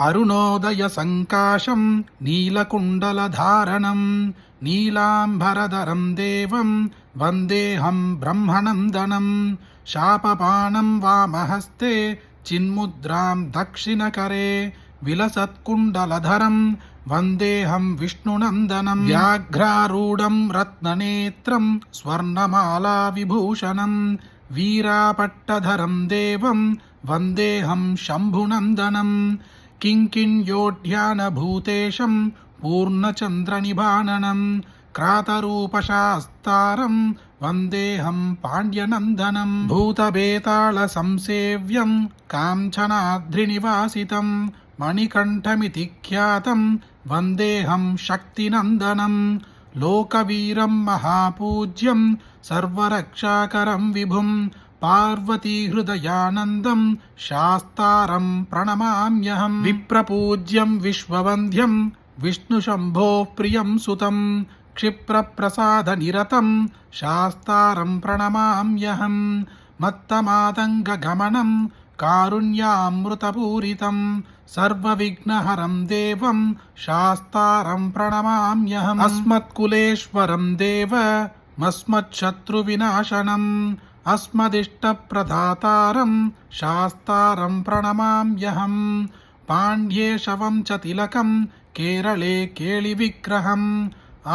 అరుణోదయ సంకాశం నీలకుండలధారణం నీలాంబరధరం దేవం వందేహం బ్రహ్మనందనం శాపపాణం వామహస్తే చిన్ముద్రాం దక్షిణకరే విలసత్కుండలధరం వందేహం విష్ణునందనం వ్యాఘ్రారూఢం రత్ననేత్రం స్వర్ణమాలా విభూషణం వీరాపట్టధరం దేవం వందేహం శంభునందనం కింకిణ్యోఢ్యానభూతేశం పూర్ణచంద్రనిభాననం క్రాతరూపశాస్తారం వందేహం పాండ్యనందనం భూతబేతాళ సంసేవ్యం కాంచనాద్రినివాసితం మణికంఠమితి ఖ్యాతం వందేహం శక్తినందనం లోకవీరం మహాపూజ్యం సర్వరక్షాకరం విభుం పార్వతీహృదయానందం శాస్తారం ప్రణమామ్యహం విప్రపూజ్యం విశ్వవంద్యం విష్ణుశంభో ప్రియం సుతం క్షిప్రప్రసాదనిరతం శాస్తారం ప్రణమామ్యహం మత్తమాతంగగమనం కారుణ్యామృతపూరితం సర్వవిఘ్నహరం దేవం శాస్తారం ప్రణమామ్యహం అస్మత్కులేశ్వరం దేవ మస్మచ్చత్రువినాశనం అస్మదిష్టప్రదాతారం శాస్తారం ప్రణమామ్యహం పాండ్యేశవం చ తిలకం కేరళే కేళివిగ్రహం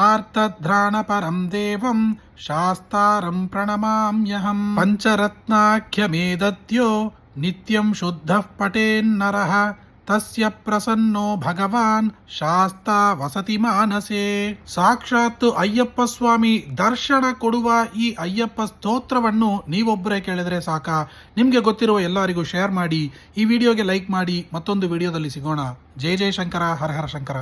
ఆర్తధ్రాణపరం దేవం శాస్తారం ప్రణమామ్యహం పంచరత్నాఖ్యమేదద్యో నిత్యం శుద్ధః పఠేన్నరః తస్య ప్రసన్నో భగవాన్ ಶಾಸ್ತಾ ವಸತಿ ಮಾನಸೇ. ಸಾಕ್ಷಾತ್ತು ಅಯ್ಯಪ್ಪ ಸ್ವಾಮಿ ದರ್ಶನ ಕೊಡುವ ಈ ಅಯ್ಯಪ್ಪ ಸ್ತೋತ್ರವನ್ನು ನೀವೊಬ್ಬರೇ ಕೇಳಿದ್ರೆ ಸಾಕ. ನಿಮಗೆ ಗೊತ್ತಿರುವ ಎಲ್ಲರಿಗೂ ಶೇರ್ ಮಾಡಿ, ಈ ವಿಡಿಯೋಗೆ ಲೈಕ್ ಮಾಡಿ. ಮತ್ತೊಂದು ವಿಡಿಯೋದಲ್ಲಿ ಸಿಗೋಣ. ಜೈ ಜೈ ಶಂಕರ, ಹರ ಹರ ಶಂಕರ.